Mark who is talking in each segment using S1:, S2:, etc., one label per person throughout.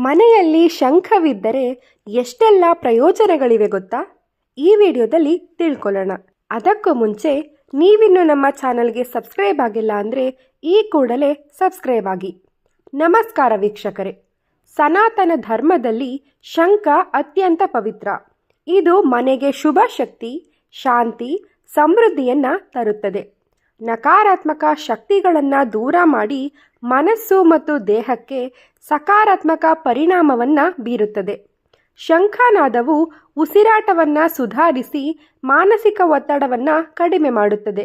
S1: ಮನೆಯಲ್ಲಿ ಶಂಖವಿದ್ದರೆ ಎಷ್ಟೆಲ್ಲ ಪ್ರಯೋಜನಗಳಿವೆ ಗೊತ್ತಾ? ಈ ವಿಡಿಯೋದಲ್ಲಿ ತಿಳ್ಕೊಳ್ಳೋಣ. ಅದಕ್ಕೂ ಮುಂಚೆ ನೀವಿನ್ನು ನಮ್ಮ ಚಾನಲ್ಗೆ ಸಬ್ಸ್ಕ್ರೈಬ್ ಆಗಿಲ್ಲ ಅಂದರೆ ಈ ಕೂಡಲೇ ಸಬ್ಸ್ಕ್ರೈಬ್ ಆಗಿ. ನಮಸ್ಕಾರ ವೀಕ್ಷಕರೇ. ಸನಾತನ ಧರ್ಮದಲ್ಲಿ ಶಂಖ ಅತ್ಯಂತ ಪವಿತ್ರ. ಇದು ಮನೆಗೆ ಶುಭ ಶಕ್ತಿ, ಶಾಂತಿ, ಸಮೃದ್ಧಿಯನ್ನು ತರುತ್ತದೆ. ನಕಾರಾತ್ಮಕ ಶಕ್ತಿಗಳನ್ನು ದೂರ ಮಾಡಿ ಮನಸ್ಸು ಮತ್ತು ದೇಹಕ್ಕೆ ಸಕಾರಾತ್ಮಕ ಪರಿಣಾಮವನ್ನು ಬೀರುತ್ತದೆ. ಶಂಖನಾದವು ಉಸಿರಾಟವನ್ನು ಸುಧಾರಿಸಿ ಮಾನಸಿಕ ಒತ್ತಡವನ್ನು ಕಡಿಮೆ ಮಾಡುತ್ತದೆ.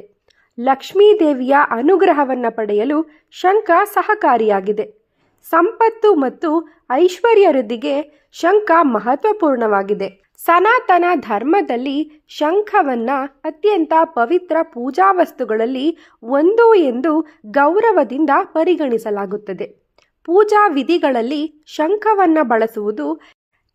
S1: ಲಕ್ಷ್ಮೀ ದೇವಿಯ ಅನುಗ್ರಹವನ್ನು ಪಡೆಯಲು ಶಂಖ ಸಹಕಾರಿಯಾಗಿದೆ. ಸಂಪತ್ತು ಮತ್ತು ಐಶ್ವರ್ಯ ವೃದ್ಧಿಗೆ ಶಂಖ ಮಹತ್ವಪೂರ್ಣವಾಗಿದೆ. ಸನಾತನ ಧರ್ಮದಲ್ಲಿ ಶಂಖವನ್ನು ಅತ್ಯಂತ ಪವಿತ್ರ ಪೂಜಾ ವಸ್ತುಗಳಲ್ಲಿ ಒಂದು ಎಂದು ಗೌರವದಿಂದ ಪರಿಗಣಿಸಲಾಗುತ್ತದೆ. ಪೂಜಾ ವಿಧಿಗಳಲ್ಲಿ ಶಂಖವನ್ನು ಬಳಸುವುದು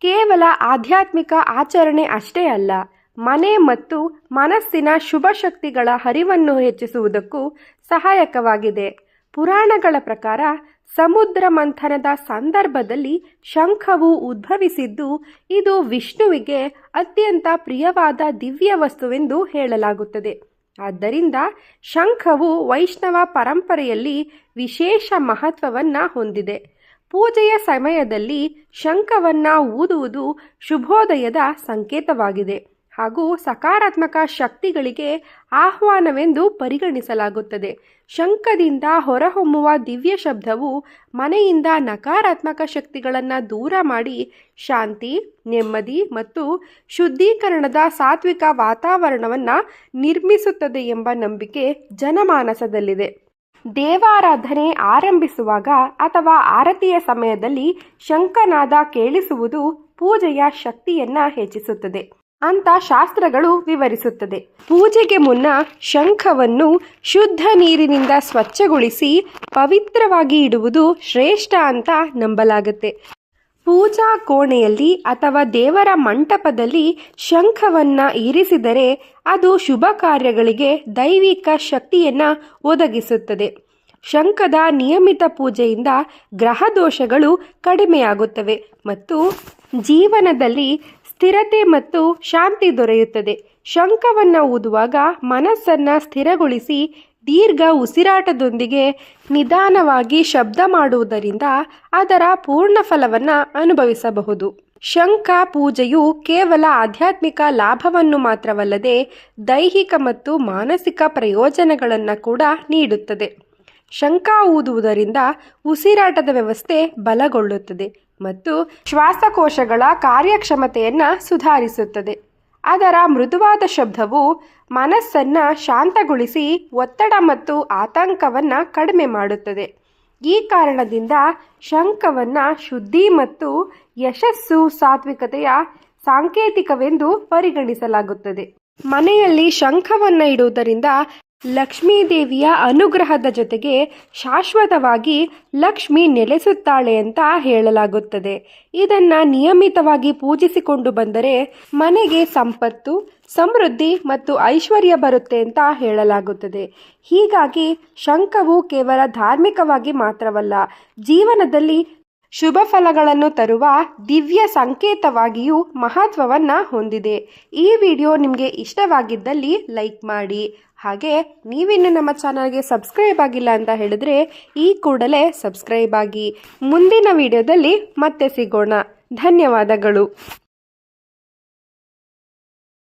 S1: ಕೇವಲ ಆಧ್ಯಾತ್ಮಿಕ ಆಚರಣೆ ಅಷ್ಟೇ ಅಲ್ಲ, ಮನೆ ಮತ್ತು ಮನಸ್ಸಿನ ಶುಭ ಶಕ್ತಿಗಳ ಹರಿವನ್ನು ಹೆಚ್ಚಿಸುವುದಕ್ಕೂ ಸಹಾಯಕವಾಗಿದೆ. ಪುರಾಣಗಳ ಪ್ರಕಾರ ಸಮುದ್ರ ಮಂಥನದ ಸಂದರ್ಭದಲ್ಲಿ ಶಂಖವು ಉದ್ಭವಿಸಿದ್ದು, ಇದು ವಿಷ್ಣುವಿಗೆ ಅತ್ಯಂತ ಪ್ರಿಯವಾದ ದಿವ್ಯ ವಸ್ತುವೆಂದು ಹೇಳಲಾಗುತ್ತದೆ. ಆದ್ದರಿಂದ ಶಂಖವು ವೈಷ್ಣವ ಪರಂಪರೆಯಲ್ಲಿ ವಿಶೇಷ ಮಹತ್ವವನ್ನು ಹೊಂದಿದೆ. ಪೂಜೆಯ ಸಮಯದಲ್ಲಿ ಶಂಖವನ್ನು ಊದುವುದು ಶುಭೋದಯದ ಸಂಕೇತವಾಗಿದೆ ಹಾಗೂ ಸಕಾರಾತ್ಮಕ ಶಕ್ತಿಗಳಿಗೆ ಆಹ್ವಾನವೆಂದು ಪರಿಗಣಿಸಲಾಗುತ್ತದೆ. ಶಂಖದಿಂದ ಹೊರಹೊಮ್ಮುವ ದಿವ್ಯ ಶಬ್ದವು ಮನೆಯಿಂದ ನಕಾರಾತ್ಮಕ ಶಕ್ತಿಗಳನ್ನು ದೂರ ಮಾಡಿ ಶಾಂತಿ, ನೆಮ್ಮದಿ ಮತ್ತು ಶುದ್ಧೀಕರಣದ ಸಾತ್ವಿಕ ವಾತಾವರಣವನ್ನು ನಿರ್ಮಿಸುತ್ತದೆ ಎಂಬ ನಂಬಿಕೆ ಜನಮಾನಸದಲ್ಲಿದೆ. ದೇವಾರಾಧನೆ ಆರಂಭಿಸುವಾಗ ಅಥವಾ ಆರತಿಯ ಸಮಯದಲ್ಲಿ ಶಂಖನಾದ ಕೇಳಿಸುವುದು ಪೂಜೆಯ ಶಕ್ತಿಯನ್ನು ಹೆಚ್ಚಿಸುತ್ತದೆ ಅಂತ ಶಾಸ್ತ್ರಗಳು ವಿವರಿಸುತ್ತದೆ. ಪೂಜೆಗೆ ಮುನ್ನ ಶಂಖವನ್ನು ಶುದ್ಧ ನೀರಿನಿಂದ ಸ್ವಚ್ಛಗೊಳಿಸಿ ಪವಿತ್ರವಾಗಿ ಇಡುವುದು ಶ್ರೇಷ್ಠ ಅಂತ ನಂಬಲಾಗುತ್ತೆ. ಪೂಜಾ ಕೋಣೆಯಲ್ಲಿ ಅಥವಾ ದೇವರ ಮಂಟಪದಲ್ಲಿ ಶಂಖವನ್ನು ಇರಿಸಿದರೆ ಅದು ಶುಭ ಕಾರ್ಯಗಳಿಗೆ ದೈವಿಕ ಶಕ್ತಿಯನ್ನು ಒದಗಿಸುತ್ತದೆ. ಶಂಖದ ನಿಯಮಿತ ಪೂಜೆಯಿಂದ ಗ್ರಹ ದೋಷಗಳು ಕಡಿಮೆಯಾಗುತ್ತವೆ ಮತ್ತು ಜೀವನದಲ್ಲಿ ಸ್ಥಿರತೆ ಮತ್ತು ಶಾಂತಿ ದೊರೆಯುತ್ತದೆ. ಶಂಖವನ್ನು ಊದುವಾಗ ಮನಸ್ಸನ್ನು ಸ್ಥಿರಗೊಳಿಸಿ ದೀರ್ಘ ಉಸಿರಾಟದೊಂದಿಗೆ ನಿಧಾನವಾಗಿ ಶಬ್ದ ಮಾಡುವುದರಿಂದ ಅದರ ಪೂರ್ಣ ಫಲವನ್ನು ಅನುಭವಿಸಬಹುದು. ಶಂಖ ಪೂಜೆಯು ಕೇವಲ ಆಧ್ಯಾತ್ಮಿಕ ಲಾಭವನ್ನು ಮಾತ್ರವಲ್ಲದೆ ದೈಹಿಕ ಮತ್ತು ಮಾನಸಿಕ ಪ್ರಯೋಜನಗಳನ್ನು ಕೂಡ ನೀಡುತ್ತದೆ. ಶಂಖ ಊದುವುದರಿಂದ ಉಸಿರಾಟದ ವ್ಯವಸ್ಥೆ ಬಲಗೊಳ್ಳುತ್ತದೆ ಮತ್ತು ಶ್ವಾಸಕೋಶಗಳ ಕಾರ್ಯಕ್ಷಮತೆಯನ್ನು ಸುಧಾರಿಸುತ್ತದೆ. ಅದರ ಮೃದುವಾದ ಶಬ್ದವು ಮನಸ್ಸನ್ನು ಶಾಂತಗೊಳಿಸಿ ಒತ್ತಡ ಮತ್ತು ಆತಂಕವನ್ನು ಕಡಿಮೆ ಮಾಡುತ್ತದೆ. ಈ ಕಾರಣದಿಂದ ಶಂಖವನ್ನು ಶುದ್ಧಿ ಮತ್ತು ಯಶಸ್ಸು, ಸಾತ್ವಿಕತೆಯ ಸಾಂಕೇತಿಕವೆಂದು ಪರಿಗಣಿಸಲಾಗುತ್ತದೆ. ಮನೆಯಲ್ಲಿ ಶಂಖವನ್ನು ಇಡುವುದರಿಂದ ಲಕ್ಷ್ಮೀ ದೇವಿಯ ಅನುಗ್ರಹದ ಜೊತೆಗೆ ಶಾಶ್ವತವಾಗಿ ಲಕ್ಷ್ಮಿ ನೆಲೆಸುತ್ತಾಳೆ ಅಂತ ಹೇಳಲಾಗುತ್ತದೆ. ಇದನ್ನು ನಿಯಮಿತವಾಗಿ ಪೂಜಿಸಿಕೊಂಡು ಬಂದರೆ ಮನೆಗೆ ಸಂಪತ್ತು, ಸಮೃದ್ಧಿ ಮತ್ತು ಐಶ್ವರ್ಯ ಬರುತ್ತೆ ಅಂತ ಹೇಳಲಾಗುತ್ತದೆ. ಹೀಗಾಗಿ ಶಂಖವು ಕೇವಲ ಧಾರ್ಮಿಕವಾಗಿ ಮಾತ್ರವಲ್ಲ, ಜೀವನದಲ್ಲಿ ಶುಭ ಫಲಗಳನ್ನು ತರುವ ದಿವ್ಯ ಸಂಕೇತವಾಗಿಯೂ ಮಹತ್ವವನ್ನು ಹೊಂದಿದೆ. ಈ ವಿಡಿಯೋ ನಿಮಗೆ ಇಷ್ಟವಾಗಿದ್ದಲ್ಲಿ ಲೈಕ್ ಮಾಡಿ. ಹಾಗೆ ನೀವಿನ್ನು ನಮ್ಮ ಚಾನಲ್ಗೆ ಸಬ್ಸ್ಕ್ರೈಬ್ ಆಗಿಲ್ಲ ಅಂತ ಹೇಳಿದ್ರೆ ಈ ಕೂಡಲೇ ಸಬ್ಸ್ಕ್ರೈಬ್ ಆಗಿ. ಮುಂದಿನ ವಿಡಿಯೋದಲ್ಲಿ ಮತ್ತೆ ಸಿಗೋಣ. ಧನ್ಯವಾದಗಳು.